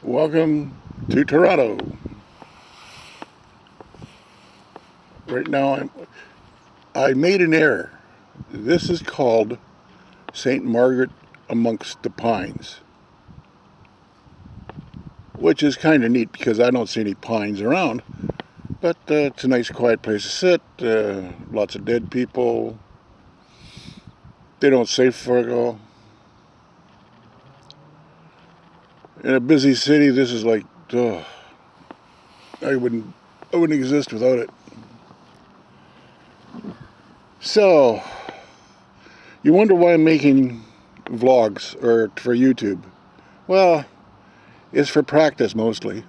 Welcome to Toronto. Right now I made an error. This is called St. Margaret amongst the Pines, which is kind of neat because I don't see any pines around. But it's a nice quiet place to sit. Lots of dead people. They don't safe for in a busy city. This is like, I wouldn't exist without it. So, you wonder why I'm making vlogs or for YouTube? Well, it's for practice mostly.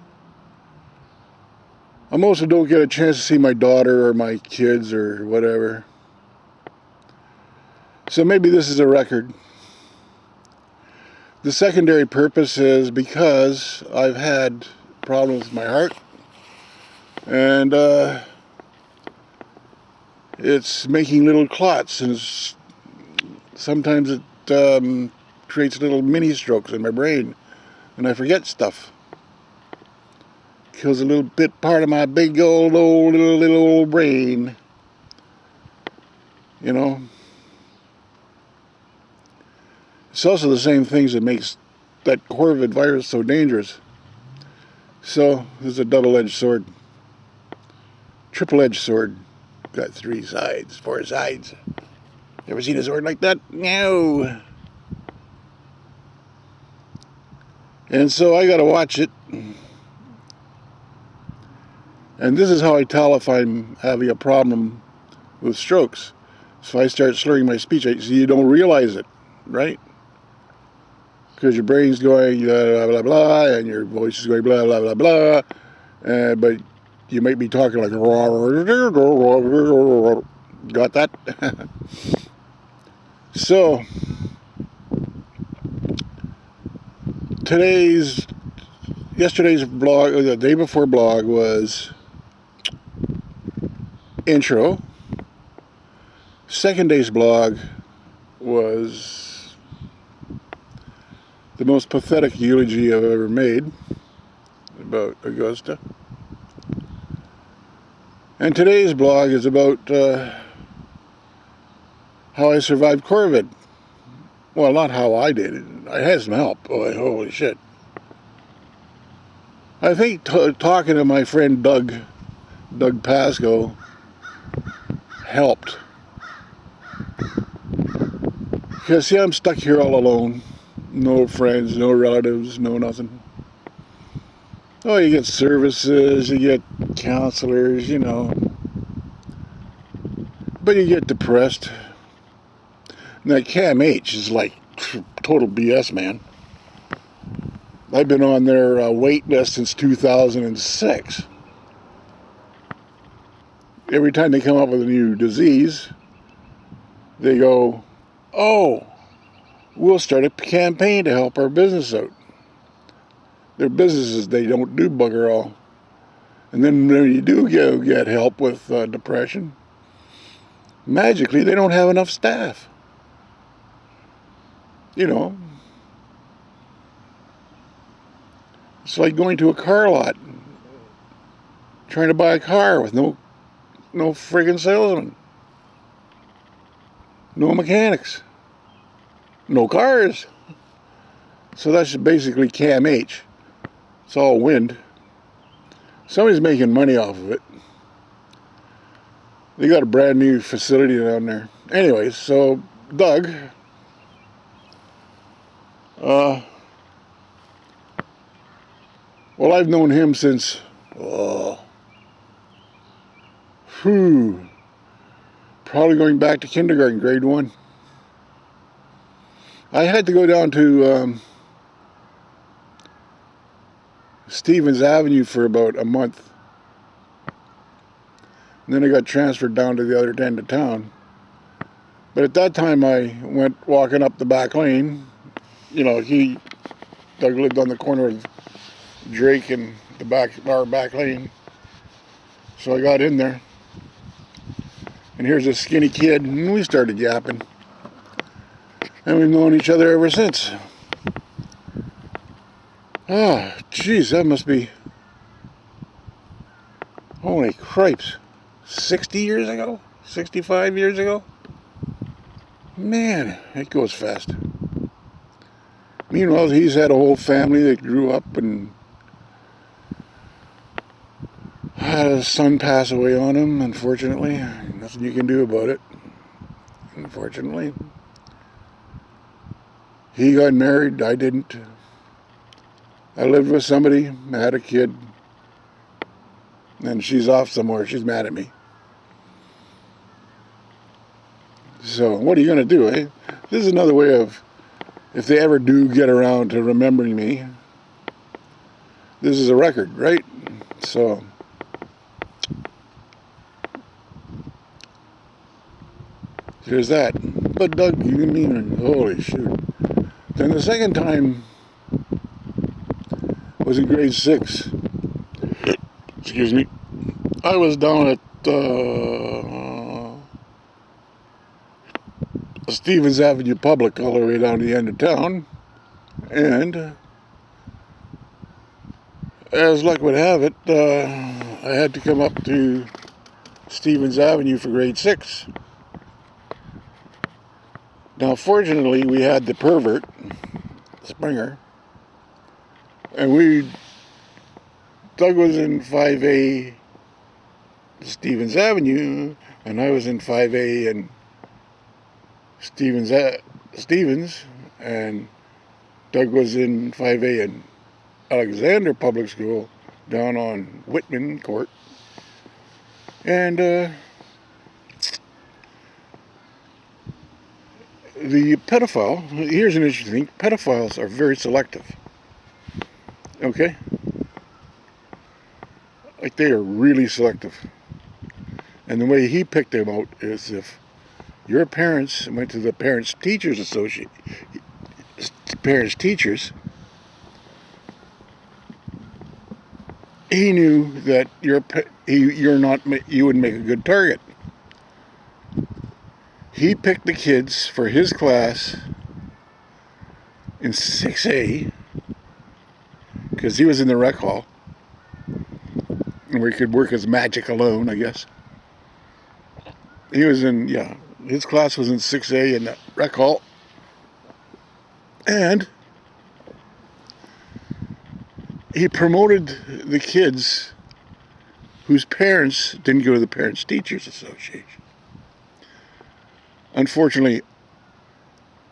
I mostly don't get a chance to see my daughter or my kids or whatever. So maybe this is a record. The secondary purpose is because I've had problems with my heart, and it's making little clots, and sometimes it creates little mini strokes in my brain, and I forget stuff. Kills a little bit part of my big little old brain, you know. It's also the same things that makes that COVID virus so dangerous. So this is a double-edged sword, triple-edged sword. Got 3 sides, 4 sides. Ever seen a sword like that? No. And so I gotta watch it. And this is how I tell if I'm having a problem with strokes. So I start slurring my speech. So you don't realize it, right? Because your brain's going blah, blah, blah, and your voice is going blah, blah, blah, blah. But you might be talking like, got that? So, yesterday's blog, the day before blog was intro. Second day's blog was the most pathetic eulogy I've ever made about Augusta. And today's blog is about how I survived COVID. Well, not how I did it. I had some help. Oh, holy shit. I think talking to my friend Doug Pasco helped. Because, see, I'm stuck here all alone. No friends, no relatives, no nothing. Oh, you get services, you get counselors, you know. But you get depressed. And that CAMH is like total BS, man. I've been on their wait list since 2006. Every time they come up with a new disease, they go, oh, we'll start a campaign to help our business out. Their businesses, they don't do bugger all. And then when you do get help with depression, magically they don't have enough staff. You know, it's like going to a car lot, trying to buy a car with no friggin' salesman, no mechanics, no cars. So that's basically CAMH. It's all wind. Somebody's making money off of it. They got a brand new facility down there. Anyways, so Doug, well, I've known him since, probably going back to kindergarten, grade 1. I had to go down to Stevens Avenue for about a month. And then I got transferred down to the other end of town. But at that time I went walking up the back lane. You know, Doug lived on the corner of Drake and our back lane. So I got in there. And here's a skinny kid, and we started yapping. And we've known each other ever since. Ah, geez, that must be, holy cripes, 60 years ago? 65 years ago? Man, it goes fast. Meanwhile, he's had a whole family that grew up and had a son pass away on him, unfortunately. Nothing you can do about it, unfortunately. He got married, I didn't. I lived with somebody, had a kid, and she's off somewhere. She's mad at me. So what are you going to do, eh? This is another way of, if they ever do get around to remembering me, this is a record, right? So here's that. But Doug, you mean, holy shoot. Then the second time was in grade 6. Excuse me. I was down at Stevens Avenue Public all the way down to the end of town, and as luck would have it, I had to come up to Stevens Avenue for grade 6. Now, fortunately, we had the pervert, Springer, and Doug was in 5A Stevens Avenue, and I was in 5A and Stevens, and Doug was in 5A in Alexander Public School down on Whitman Court. And the pedophile, here's an interesting thing, pedophiles are very selective. Okay? Like, they are really selective. And the way he picked them out is if your parents went to the Parents Teachers Association, parents teachers, he knew that you wouldn't make a good target. He picked the kids for his class in 6A because he was in the rec hall, and we could work as magic alone, I guess. He was in, his class was in 6A in the rec hall. And he promoted the kids whose parents didn't go to the Parents Teachers Association. Unfortunately,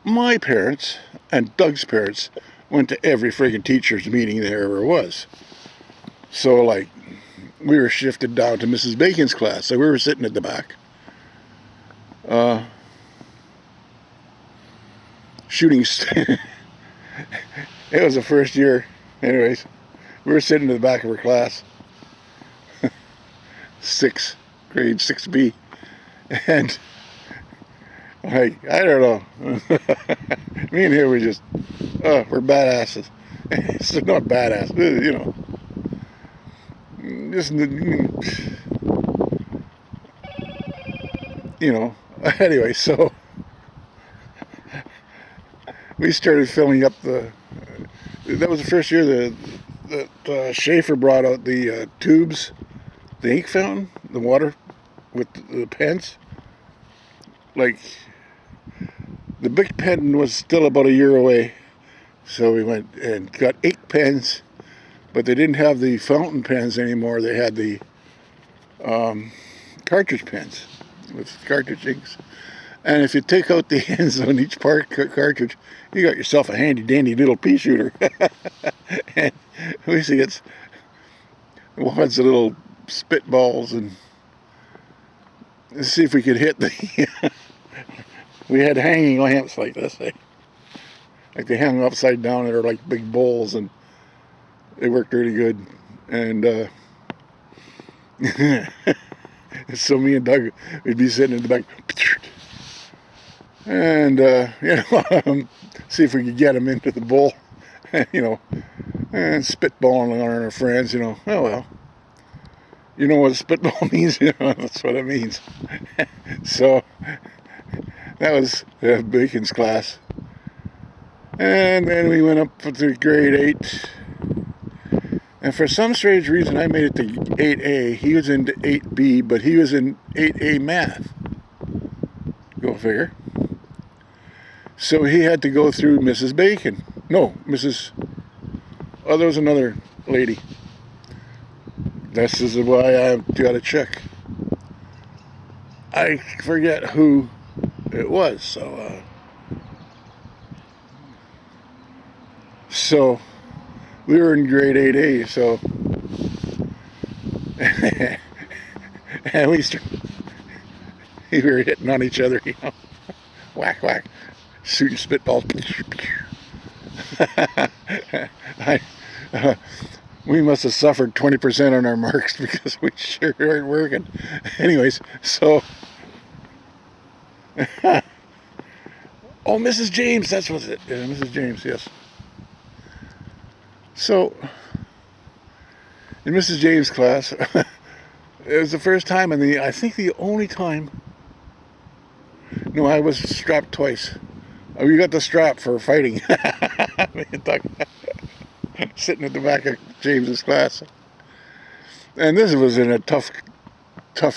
my parents and Doug's parents went to every friggin' teacher's meeting there ever was. So, like, we were shifted down to Mrs. Bacon's class, so we were sitting at the back. Shooting. It was the first year. Anyways, we were sitting in the back of her class. Grade 6B. And, like, I don't know. Me and him were just, we're badasses. It's not badass, you know. Just, you know. Anyway, so we started filling up that was the first year that Schaefer brought out the tubes, the ink fountain, the water with the pens. Like, the big pen was still about a year away, so we went and got 8 pens, but they didn't have the fountain pens anymore. They had the cartridge pens with cartridge inks. And if you take out the ends on each cartridge, you got yourself a handy dandy little pea shooter. And we used to get lots of little spitballs and see if we could hit the. We had hanging lamps like this, like they hung upside down. They were like big bowls, and they worked really good. And so me and Doug would be sitting in the back. And, see if we could get them into the bowl, and spitballing on our friends, Oh, well, you know what spitball means? That's what it means. So, that was Bacon's class. And then we went up to grade 8, And for some strange reason, I made it to 8A. He was into 8B, but he was in 8A math. Go figure. So he had to go through Mrs. Bacon. No, Mrs. Oh, there was another lady. This is why I've got to check. I forget who it was. So we were in grade 8A. So and we were hitting on each other, you know, whack whack, shooting spitballs. We must have suffered 20% on our marks because we sure weren't working. Anyways, so oh, Mrs. James, that's what's it. Yeah, Mrs. James, yes. So in Mrs. James' class, it was the first time, and I think the only time. No, I was strapped twice. We got the strap for fighting. Sitting at the back of James's class. And this was in a tough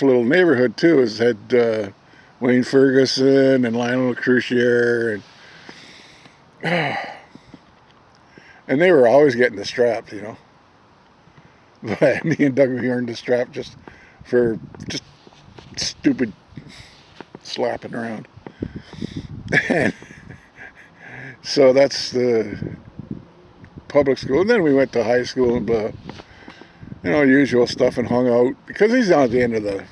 little neighborhood too. It had Wayne Ferguson and Lionel Crucier, and they were always getting the strap, you know. But me and Doug, we earned the strap just for stupid slapping around. And so that's the public school. And then we went to high school and you know, usual stuff, and hung out because he's down at the end of the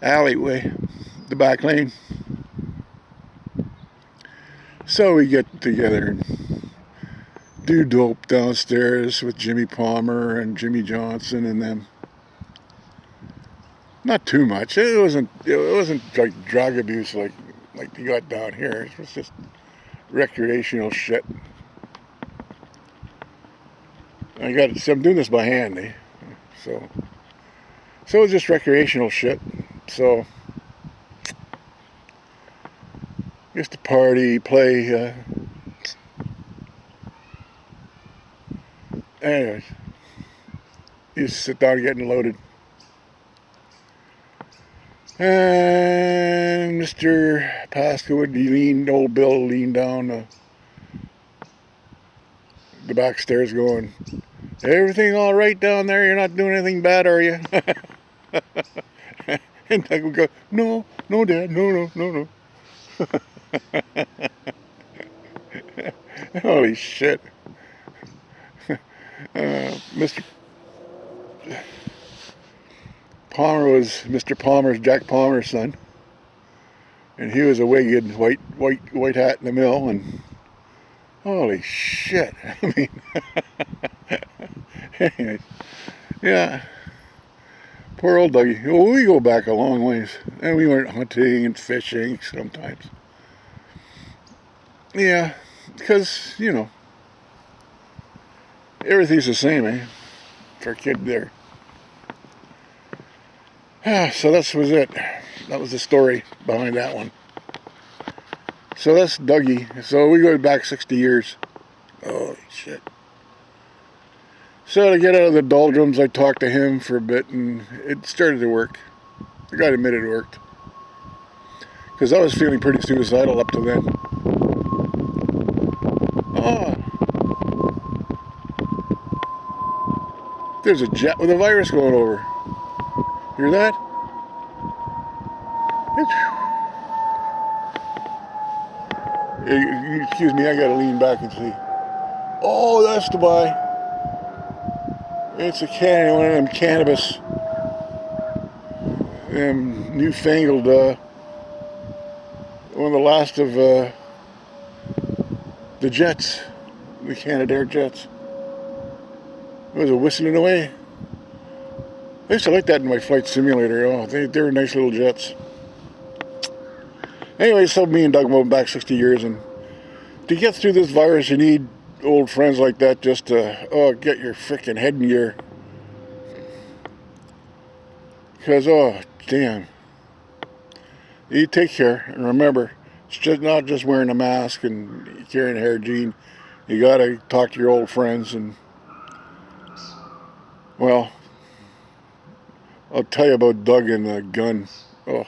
alleyway, the back lane. So we get together and do dope downstairs with Jimmy Palmer and Jimmy Johnson and them. Not too much. It wasn't like drug abuse like you got down here. It was just recreational shit. I'm doing this by hand, eh? So it was just recreational shit. So just to party, play. Anyways, you just sit down getting loaded. And Mr. Pascoe old Bill leaned down the back stairs going, "Everything all right down there? You're not doing anything bad, are you?" And Doug would go, "No, Dad, no." Holy shit. Mr. Palmer was Mr. Palmer's, Jack Palmer's son, and he was a wigged white hat in the mill, and holy shit. I mean, anyways, yeah, poor old Dougie. Well, we go back a long ways, and we went hunting and fishing sometimes. Yeah, because, you know, everything's the same, eh, for a kid there. So that was it. That was the story behind that one. So that's Dougie. So we go back 60 years. Holy shit. So to get out of the doldrums, I talked to him for a bit, and it started to work. I gotta admit it worked. Because I was feeling pretty suicidal up to then. Oh. There's a jet with a virus going over. Hear that? Excuse me, I gotta lean back and see. Oh, that's the buy. It's one of them cannabis, newfangled, one of the last of the jets, the Canadair jets. It was a whistling away. I used to like that in my flight simulator. Oh, they were nice little jets. Anyway, so me and Doug moved back 60 years, and to get through this virus, you need old friends like that just to get your freaking head in gear. Because, oh, damn. You take care, and remember, it's just not just wearing a mask and carrying a hair gene. You got to talk to your old friends, and well, I'll tell you about Doug and the gun. Oh.